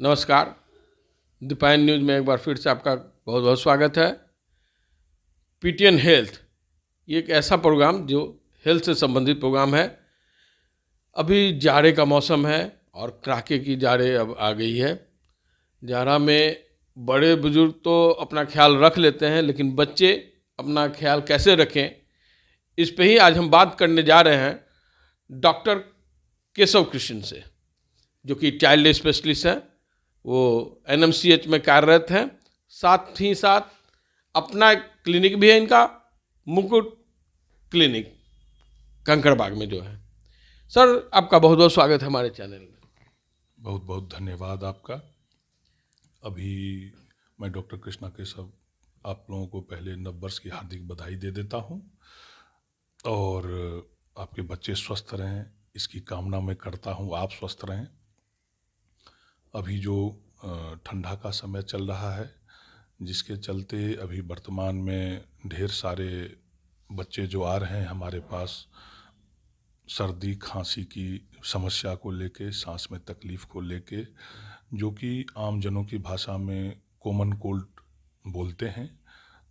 नमस्कार। दीपायन न्यूज़ में एक बार फिर से आपका बहुत बहुत स्वागत है। पीटीएन हेल्थ ये एक ऐसा प्रोग्राम जो हेल्थ से संबंधित प्रोग्राम है। अभी जाड़े का मौसम है और कड़ाके की जाड़े अब आ गई है। जाड़ा में बड़े बुजुर्ग तो अपना ख्याल रख लेते हैं, लेकिन बच्चे अपना ख्याल कैसे रखें, इस पे ही आज हम बात करने जा रहे हैं डॉक्टर केशव कृष्ण से, जो कि चाइल्ड स्पेशलिस्ट हैं। वो एनएमसीएच में कार्यरत हैं। साथ ही साथ अपना क्लिनिक भी है इनका, मुकुट क्लिनिक, कंकड़बाग में जो है। सर, आपका बहुत बहुत स्वागत है हमारे चैनल में। बहुत बहुत धन्यवाद आपका। अभी मैं डॉक्टर कृष्णा केशव आप लोगों को पहले नववर्ष की हार्दिक बधाई दे देता हूं और आपके बच्चे स्वस्थ रहें इसकी कामना मैं करता हूं, आप स्वस्थ रहें। अभी जो ठंडा का समय चल रहा है, जिसके चलते अभी वर्तमान में ढेर सारे बच्चे जो आ रहे हैं हमारे पास सर्दी खांसी की समस्या को लेके, सांस में तकलीफ़ को लेके, जो कि आम जनों की भाषा में कॉमन कोल्ड बोलते हैं।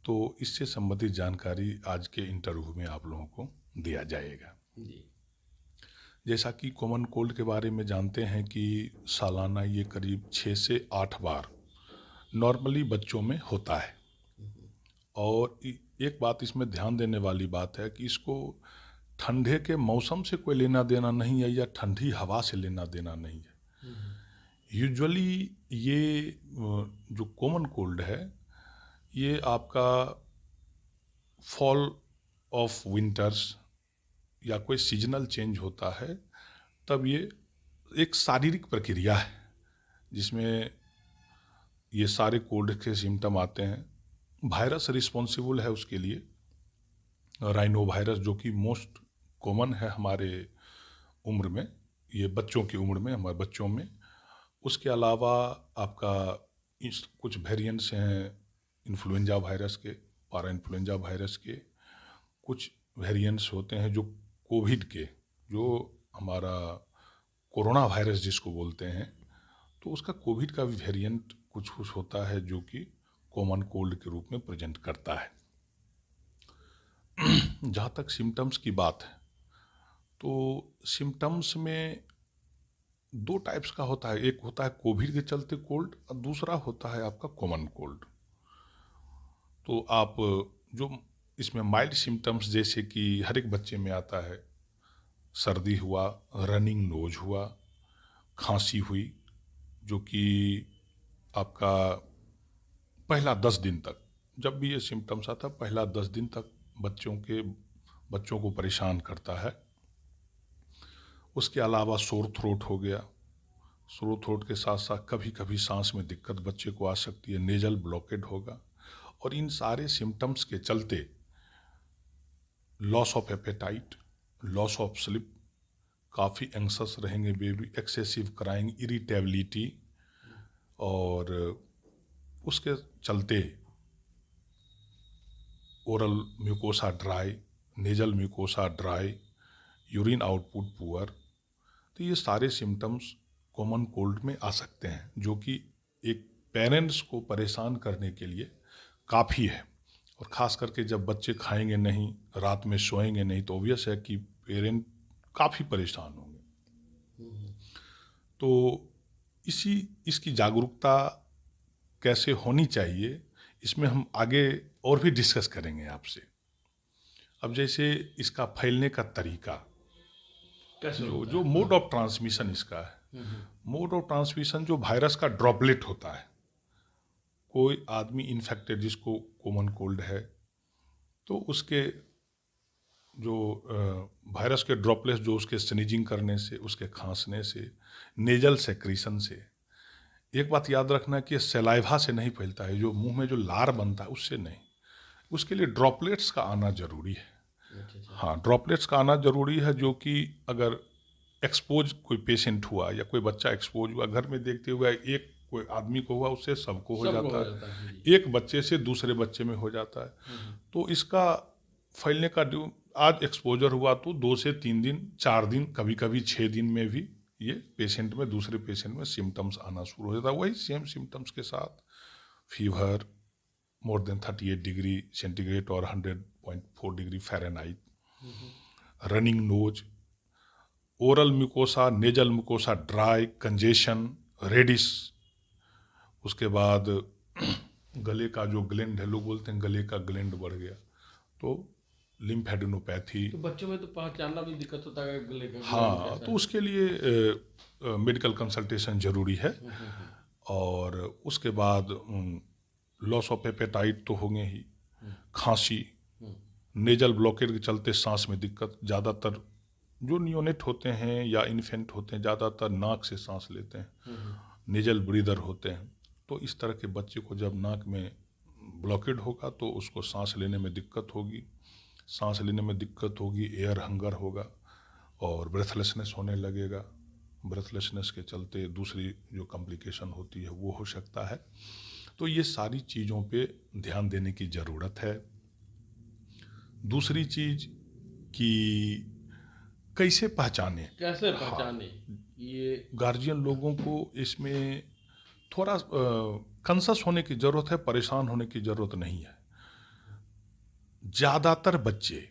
तो इससे संबंधित जानकारी आज के इंटरव्यू में आप लोगों को दिया जाएगा। जी। जैसा कि कॉमन कोल्ड के बारे में जानते हैं कि सालाना ये करीब 6 से 8 बार नॉर्मली बच्चों में होता है। और एक बात इसमें ध्यान देने वाली बात है कि इसको ठंडे के मौसम से कोई लेना देना नहीं है या ठंडी हवा से लेना देना नहीं है। यूजुअली ये जो कॉमन कोल्ड है ये आपका फॉल ऑफ विंटर्स या कोई सीजनल चेंज होता है, तब ये एक शारीरिक प्रक्रिया है जिसमें ये सारे कोल्ड के सिम्टम आते हैं। वायरस रिस्पॉन्सिबल है उसके लिए, राइनो वायरस, जो कि मोस्ट कॉमन है हमारे उम्र में, ये बच्चों की उम्र में, हमारे बच्चों में। उसके अलावा आपका कुछ वेरिएंट्स हैं इन्फ्लुएंजा वायरस के, पारा इन्फ्लुएंजा वायरस के। कुछ वेरिएंट्स होते हैं जो कोविड के, जो हमारा कोरोना वायरस जिसको बोलते हैं, तो उसका कोविड का भी वेरिएंट कुछ कुछ होता है जो कि कॉमन कोल्ड के रूप में प्रेजेंट करता है। जहाँ तक सिम्टम्स की बात है, तो सिम्टम्स में 2 टाइप्स का होता है। एक होता है कोविड के चलते कोल्ड और दूसरा होता है आपका कॉमन कोल्ड। तो आप जो इसमें माइल्ड सिम्टम्स जैसे कि हर एक बच्चे में आता है, सर्दी हुआ, रनिंग नोज हुआ, खांसी हुई, जो कि आपका पहला 10 दिन तक, जब भी ये सिम्टम्स आता है पहला 10 दिन तक बच्चों को परेशान करता है। उसके अलावा सोर थ्रोट हो गया। सोर थ्रोट के साथ साथ कभी कभी सांस में दिक्कत बच्चे को आ सकती है, नेजल ब्लॉकेड होगा। और इन सारे सिम्टम्स के चलते loss of appetite, loss of sleep, काफ़ी एंक्सस रहेंगे बेबी, एक्सेसिव क्राइंग, इरिटेबिलिटी, और उसके चलते oral mucosa dry, nasal mucosa dry, urine output poor. तो ये सारे सिम्टम्स कॉमन कोल्ड में आ सकते हैं, जो कि एक पेरेंट्स को परेशान करने के लिए काफ़ी है। और ख़ास करके जब बच्चे खाएंगे नहीं, रात में सोएंगे नहीं, तो ऑब्वियस है कि पेरेंट काफ़ी परेशान होंगे। तो इसकी जागरूकता कैसे होनी चाहिए, इसमें हम आगे और भी डिस्कस करेंगे आपसे। अब जैसे इसका फैलने का तरीका, जो मोड ऑफ ट्रांसमिशन इसका है, मोड ऑफ ट्रांसमिशन जो वायरस का ड्रॉपलेट होता है, कोई आदमी इन्फेक्टेड जिसको कॉमन कोल्ड है, तो उसके जो वायरस के ड्रॉपलेट्स जो उसके स्नीजिंग करने से, उसके खांसने से, नेजल सेक्रीशन से। एक बात याद रखना कि सलाइवा से नहीं फैलता है, जो मुंह में जो लार बनता है उससे नहीं, उसके लिए ड्रॉपलेट्स का आना जरूरी है। हाँ, ड्रॉपलेट्स का आना जरूरी है, जो कि अगर एक्सपोज कोई पेशेंट हुआ या कोई बच्चा एक्सपोज हुआ, घर में देखते हुए एक कोई आदमी को हुआ, उससे सबको हो जाता है, एक बच्चे से दूसरे बच्चे में हो जाता है। तो इसका फैलने का आज एक्सपोजर हुआ तो 2 से 3 दिन, 4 दिन, कभी कभी 6 दिन में भी ये पेशेंट में, दूसरे पेशेंट में सिम्टम्स आना शुरू हो जाता है। वही सेम सिम्टम्स के साथ fever more than 38 degree centigrade और 100.4 degree Fahrenheit, running nose, oral mucosa, nasal mucosa dry, congestion, reddish. उसके बाद गले का जो ग्लैंड है, लोग बोलते हैं गले का ग्लैंड बढ़ गया, तो लिम्फेडेनोपैथी। तो बच्चों में तो पहचानना भी दिक्कत होता है गले का। हाँ, तो उसके लिए मेडिकल कंसल्टेशन जरूरी है। और उसके बाद लॉस ऑफ एपेटाइट तो होंगे ही, खांसी, नेजल ब्लॉकेट के चलते सांस में दिक्कत। ज़्यादातर जो नियोनेट होते हैं या इन्फेंट होते हैं ज़्यादातर नाक से सांस लेते हैं, नेजल ब्रीदर होते हैं। तो इस तरह के बच्चे को जब नाक में ब्लॉकेड होगा तो उसको सांस लेने में दिक्कत होगी, सांस लेने में दिक्कत होगी, एयर हंगर होगा और ब्रेथलेसनेस होने लगेगा। ब्रेथलेसनेस के चलते दूसरी जो कॉम्प्लिकेशन होती है वो हो सकता है। तो ये सारी चीज़ों पे ध्यान देने की ज़रूरत है। दूसरी चीज़ कि कैसे पहचाने, कैसे पहचाने, ये गार्जियन लोगों को इसमें थोड़ा कंसस होने की ज़रूरत है, परेशान होने की ज़रूरत नहीं है। ज़्यादातर बच्चे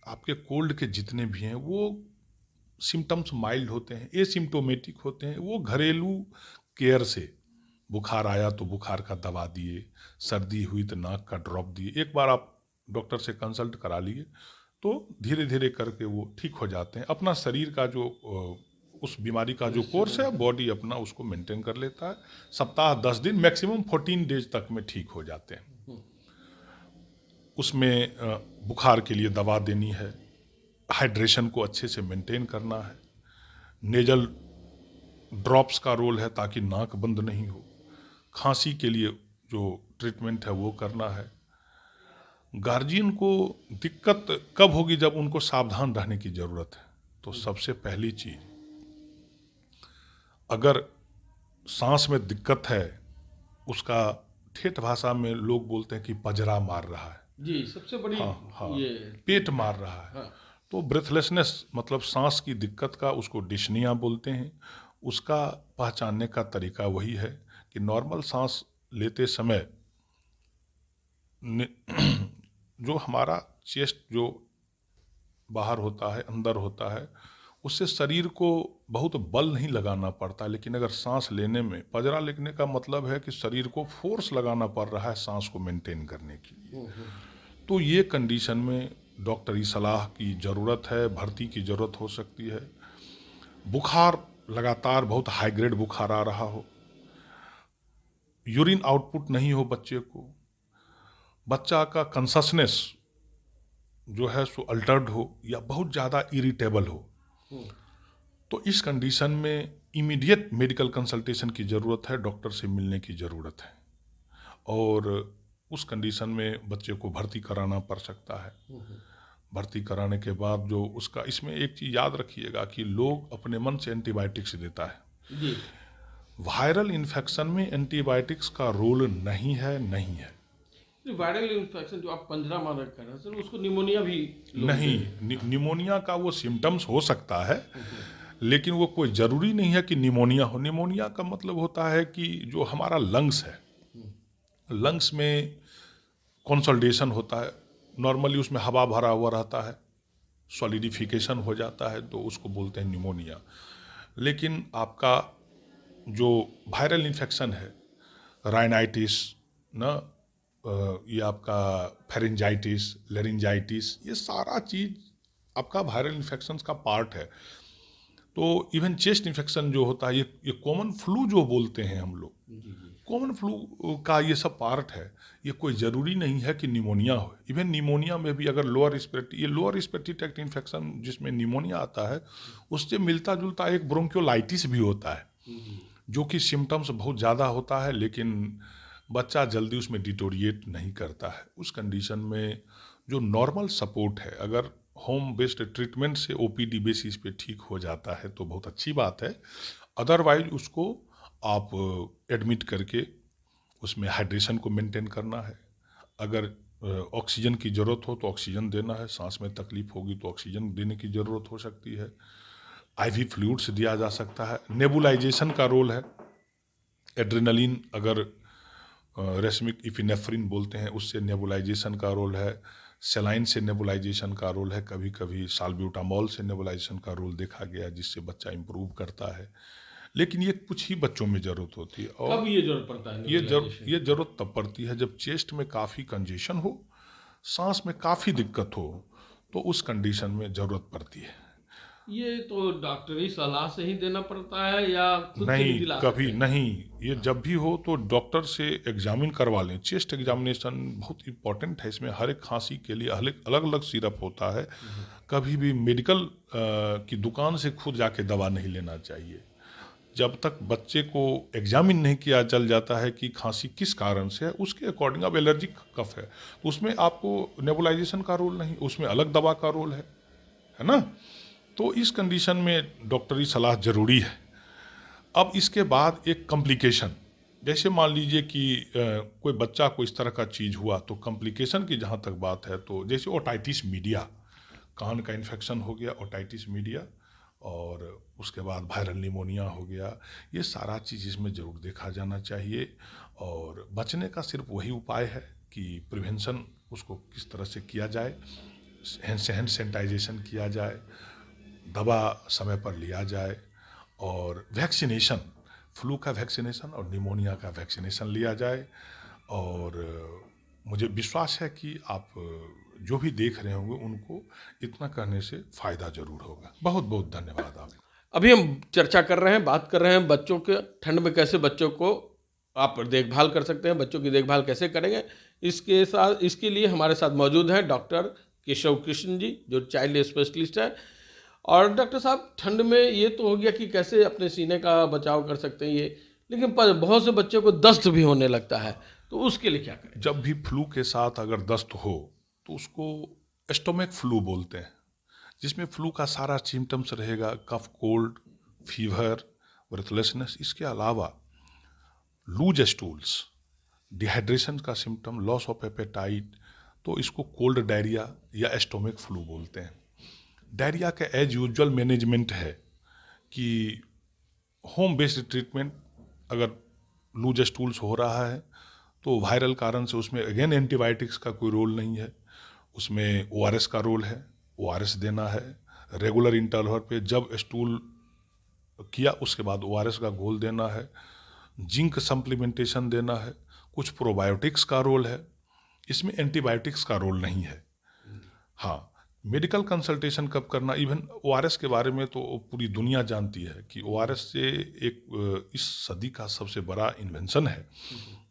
आपके कोल्ड के जितने भी हैं वो सिम्टम्स माइल्ड होते हैं, एसिम्टोमेटिक होते हैं। वो घरेलू केयर से, बुखार आया तो बुखार का दवा दिए, सर्दी हुई तो नाक का ड्रॉप दिए। एक बार आप डॉक्टर से कंसल्ट करा लिए तो धीरे धीरे करके वो ठीक हो जाते हैं। अपना शरीर का जो उस बीमारी का जो कोर्स है बॉडी अपना उसको मेंटेन कर लेता है। सप्ताह 10 दिन मैक्सिमम 14 डेज तक में ठीक हो जाते हैं। उसमें बुखार के लिए दवा देनी है, हाइड्रेशन को अच्छे से मेंटेन करना है, नेजल ड्रॉप्स का रोल है ताकि नाक बंद नहीं हो, खांसी के लिए जो ट्रीटमेंट है वो करना है। गार्जियन को दिक्कत कब होगी, जब उनको सावधान रहने की ज़रूरत है। तो सबसे पहली चीज़, अगर सांस में दिक्कत है, उसका ठेठ भाषा में लोग बोलते हैं कि पजरा मार रहा है जी, सबसे बड़ी हाँ, ये पेट मार रहा है। हाँ। तो ब्रेथलेसनेस मतलब सांस की दिक्कत का उसको डिस्निया बोलते हैं। उसका पहचानने का तरीका वही है कि नॉर्मल सांस लेते समय जो हमारा चेस्ट जो बाहर होता है अंदर होता है, उससे शरीर को बहुत बल नहीं लगाना पड़ता। लेकिन अगर सांस लेने में पजरा लगने का मतलब है कि शरीर को फोर्स लगाना पड़ रहा है सांस को मेंटेन करने के लिए। तो ये कंडीशन में डॉक्टरी सलाह की ज़रूरत है, भर्ती की ज़रूरत हो सकती है। बुखार लगातार बहुत हाई ग्रेड बुखार आ रहा हो, यूरिन आउटपुट नहीं हो बच्चे को, बच्चा का कंससनेस जो है सो अल्टर्ड हो या बहुत ज़्यादा इरिटेबल हो, तो इस कंडीशन में इमीडिएट मेडिकल कंसल्टेशन की ज़रूरत है, डॉक्टर से मिलने की ज़रूरत है। और उस कंडीशन में बच्चे को भर्ती कराना पड़ सकता है। भर्ती कराने के बाद जो उसका, इसमें एक चीज़ याद रखिएगा कि लोग अपने मन से एंटीबायोटिक्स देता है जी। वायरल इन्फेक्शन में एंटीबायोटिक्स का रोल नहीं है। वायरल इन्फेक्शन जो आप पंजरा मार कर रहे हैं सर, उसको निमोनिया भी नहीं, निमोनिया का वो सिम्टम्स हो सकता है, लेकिन वो कोई ज़रूरी नहीं है कि निमोनिया हो। निमोनिया का मतलब होता है कि जो हमारा लंग्स है, लंग्स में कंसोलिडेशन होता है, नॉर्मली उसमें हवा भरा हुआ रहता है, सॉलिडिफिकेशन हो जाता है, तो उसको बोलते हैं निमोनिया। लेकिन आपका जो वायरल इन्फेक्शन है, राइनाइटिस ना, ये आपका फेरेंजाइटिस, लेरिंजाइटिस, ये सारा चीज़ आपका वायरल इन्फेक्शन का पार्ट है। तो इवन चेस्ट इन्फेक्शन जो होता है, ये कॉमन फ्लू जो बोलते हैं हम लोग, कॉमन फ्लू का ये सब पार्ट है। ये कोई ज़रूरी नहीं है कि निमोनिया हो। इवन निमोनिया में भी अगर लोअर रिस्पिरेटरी ट्रैक्ट इन्फेक्शन जिसमें निमोनिया आता है, उससे मिलता जुलता एक ब्रोंकियोलाइटिस भी होता है, जो कि सिम्टम्स बहुत ज़्यादा होता है, लेकिन बच्चा जल्दी उसमें डिटोरिएट नहीं करता है। उस कंडीशन में जो नॉर्मल सपोर्ट है, अगर होम बेस्ड ट्रीटमेंट से ओपीडी बेसिस पे ठीक हो जाता है तो बहुत अच्छी बात है। अदरवाइज उसको आप एडमिट करके उसमें हाइड्रेशन को मेंटेन करना है। अगर ऑक्सीजन की ज़रूरत हो तो ऑक्सीजन देना है, सांस में तकलीफ होगी तो ऑक्सीजन देने की ज़रूरत हो सकती है। आईवी फ्लूइड्स दिया जा सकता है। नेबुलाइजेशन का रोल है, एड्रेनलिन अगर रेसमिक इपिनेफ्रिन बोलते हैं उससे नेबुलाइजेशन का रोल है, सेलाइन से नेबुलाइजेशन का रोल है, कभी कभी साल्ब्यूटामॉल से नेबुलाइजेशन का रोल देखा गया जिससे बच्चा इम्प्रूव करता है। लेकिन ये कुछ ही बच्चों में ज़रूरत होती है। और कब ये जरूरत पड़ता है? ये ज़रूरत तब पड़ती है जब चेस्ट में काफ़ी कंजेशन हो, सांस में काफ़ी दिक्कत हो, तो उस कंडीशन में ज़रूरत पड़ती है। ये तो डॉक्टरी सलाह से ही देना पड़ता है या खुद से भी नहीं, दिला कभी सकते हैं? नहीं। ये जब भी हो तो डॉक्टर से एग्जामिन करवा लें। चेस्ट एग्जामिनेशन बहुत इंपॉर्टेंट है। इसमें हर एक खांसी के लिए अलग अलग सिरप होता है। कभी भी मेडिकल की दुकान से खुद जाके दवा नहीं लेना चाहिए। जब तक बच्चे को एग्जामिन नहीं किया चल जाता है कि खांसी किस कारण से है, उसके अकॉर्डिंग, अब एलर्जिक कफ है उसमें आपको नेबुलाइजेशन का रोल नहीं, उसमें अलग दवा का रोल है ना। तो इस कंडीशन में डॉक्टरी सलाह जरूरी है। अब इसके बाद एक कॉम्प्लिकेशन, जैसे मान लीजिए कि कोई बच्चा को इस तरह का चीज़ हुआ तो कॉम्प्लिकेशन की जहाँ तक बात है तो जैसे ओटाइटिस मीडिया, कान का इन्फेक्शन हो गया, ओटाइटिस मीडिया, और उसके बाद वायरल निमोनिया हो गया, ये सारा चीज़ इसमें ज़रूर देखा जाना चाहिए। और बचने का सिर्फ वही उपाय है कि प्रिवेंशन उसको किस तरह से किया जाए, हैंड सैनिटाइजेशन किया जाए, दवा समय पर लिया जाए, और वैक्सीनेशन, फ्लू का वैक्सीनेशन और निमोनिया का वैक्सीनेशन लिया जाए। और मुझे विश्वास है कि आप जो भी देख रहे होंगे उनको इतना करने से फ़ायदा ज़रूर होगा। बहुत बहुत धन्यवाद आपका। अभी हम चर्चा कर रहे हैं, बात कर रहे हैं बच्चों के ठंड में कैसे बच्चों को आप देखभाल कर सकते हैं, बच्चों की देखभाल कैसे करेंगे। इसके लिए हमारे साथ मौजूद हैं डॉक्टर केशव कृष्ण जी, जो चाइल्ड स्पेशलिस्ट है। और डॉक्टर साहब, ठंड में ये तो हो गया कि कैसे अपने सीने का बचाव कर सकते हैं ये, लेकिन बहुत से बच्चों को दस्त भी होने लगता है, तो उसके लिए क्या करें? जब भी फ्लू के साथ अगर दस्त हो तो उसको स्टोमक फ्लू बोलते हैं, जिसमें फ्लू का सारा सिम्टम्स रहेगा, कफ, कोल्ड, फीवर, ब्रेथलेसनेस। इसके अलावा लूज स्टूल्स, डिहाइड्रेशन का सिम्टम, लॉस ऑफ एपेटाइट, तो इसको कोल्ड डायरिया या स्टोमक फ्लू बोलते हैं। डायरिया का एज यूजुअल मैनेजमेंट है कि होम बेस्ड ट्रीटमेंट, अगर लूज स्टूल्स हो रहा है तो वायरल कारण से उसमें अगेन एंटीबायोटिक्स का कोई रोल नहीं है, उसमें ORS का रोल है, ORS देना है रेगुलर इंटरवल पे। जब स्टूल किया उसके बाद ORS का घोल देना है, जिंक सप्लीमेंटेशन देना है, कुछ प्रोबायोटिक्स का रोल है, इसमें एंटीबायोटिक्स का रोल नहीं है। हाँ, मेडिकल कंसल्टेशन कब करना, इवन ORS के बारे में तो पूरी दुनिया जानती है कि ORS से एक इस सदी का सबसे बड़ा इन्वेंशन है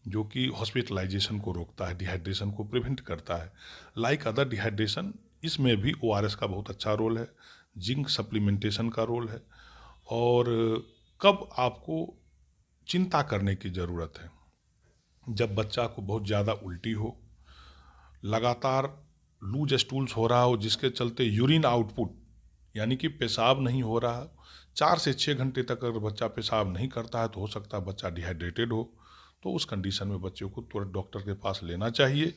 जो कि हॉस्पिटलाइजेशन को रोकता है, डिहाइड्रेशन को प्रिवेंट करता है। लाइक अदर डिहाइड्रेशन, इसमें भी ORS का बहुत अच्छा रोल है, जिंक सप्लीमेंटेशन का रोल है। और कब आपको चिंता करने की ज़रूरत है, जब बच्चा को बहुत ज़्यादा उल्टी हो, लगातार लूज स्टूल्स हो रहा हो जिसके चलते यूरिन आउटपुट यानी कि पेशाब नहीं हो रहा, 4 से 6 घंटे तक अगर बच्चा पेशाब नहीं करता है तो हो सकता है बच्चा डिहाइड्रेटेड हो। तो उस कंडीशन में बच्चे को तुरंत डॉक्टर के पास लेना चाहिए।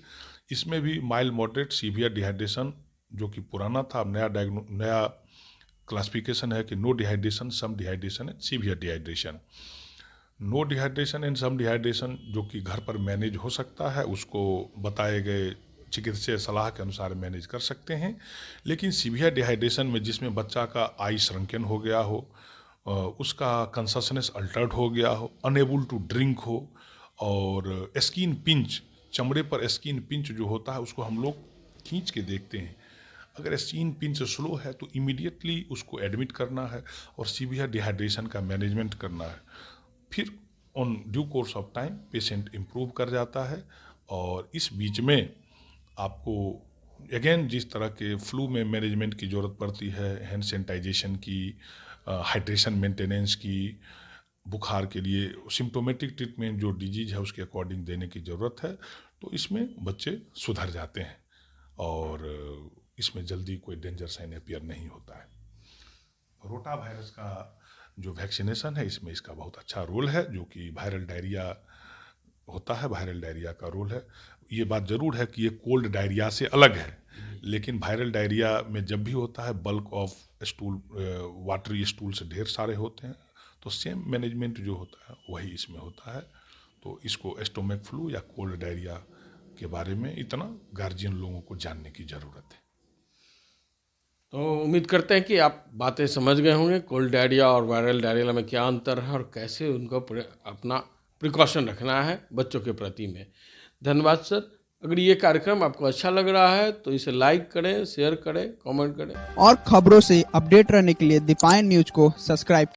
इसमें भी माइल्ड, मॉडरेट, सीवियर डिहाइड्रेशन जो कि पुराना था, अब नया क्लासिफिकेशन है कि no dehydration, some dehydration and severe dehydration. No dehydration and some dehydration जो कि घर पर मैनेज हो सकता है, उसको बताए गए चिकित्सीय सलाह के अनुसार मैनेज कर सकते हैं। लेकिन सीवियर डिहाइड्रेशन में जिसमें बच्चा का आई श्रंकन हो गया हो, उसका कंसनेस अल्टर्ड हो गया हो, अनेबल टू ड्रिंक हो, और स्किन पिंच, चमड़े पर स्किन पिंच जो होता है उसको हम लोग खींच के देखते हैं, अगर स्किन पिंच स्लो है तो इमीडिएटली उसको एडमिट करना है और सीवियर डिहाइड्रेशन का मैनेजमेंट करना है। फिर on due course of time patient improve कर जाता है। और इस बीच में आपको अगेन जिस तरह के फ्लू में मैनेजमेंट की ज़रूरत पड़ती है, हैंड सैनिटाइजेशन की, हाइड्रेशन मेंटेनेंस की, बुखार के लिए सिम्टोमेटिक ट्रीटमेंट जो डिजीज है उसके अकॉर्डिंग देने की ज़रूरत है, तो इसमें बच्चे सुधर जाते हैं और इसमें जल्दी कोई डेंजर साइन अपीयर नहीं होता है। रोटा वायरस का जो वैक्सीनेशन है इसमें इसका बहुत अच्छा रोल है, जो कि वायरल डायरिया होता है, वायरल डायरिया का रोल है। ये बात ज़रूर है कि ये कोल्ड डायरिया से अलग है, लेकिन वायरल डायरिया में जब भी होता है bulk of stool, watery stool से ढेर सारे होते हैं, तो सेम मैनेजमेंट जो होता है वही इसमें होता है। तो इसको स्टोमक फ्लू या कोल्ड डायरिया के बारे में इतना गार्जियन लोगों को जानने की ज़रूरत है। तो उम्मीद करते हैं कि आप बातें समझ गए होंगे, कोल्ड डायरिया और वायरल डायरिया में क्या अंतर है और कैसे उनको अपना प्रिकॉशन रखना है बच्चों के प्रति में। धन्यवाद सर। अगर ये कार्यक्रम आपको अच्छा लग रहा है तो इसे लाइक करें, शेयर करें, कमेंट करें। और खबरों से अपडेट रहने के लिए दीपायन न्यूज को सब्सक्राइब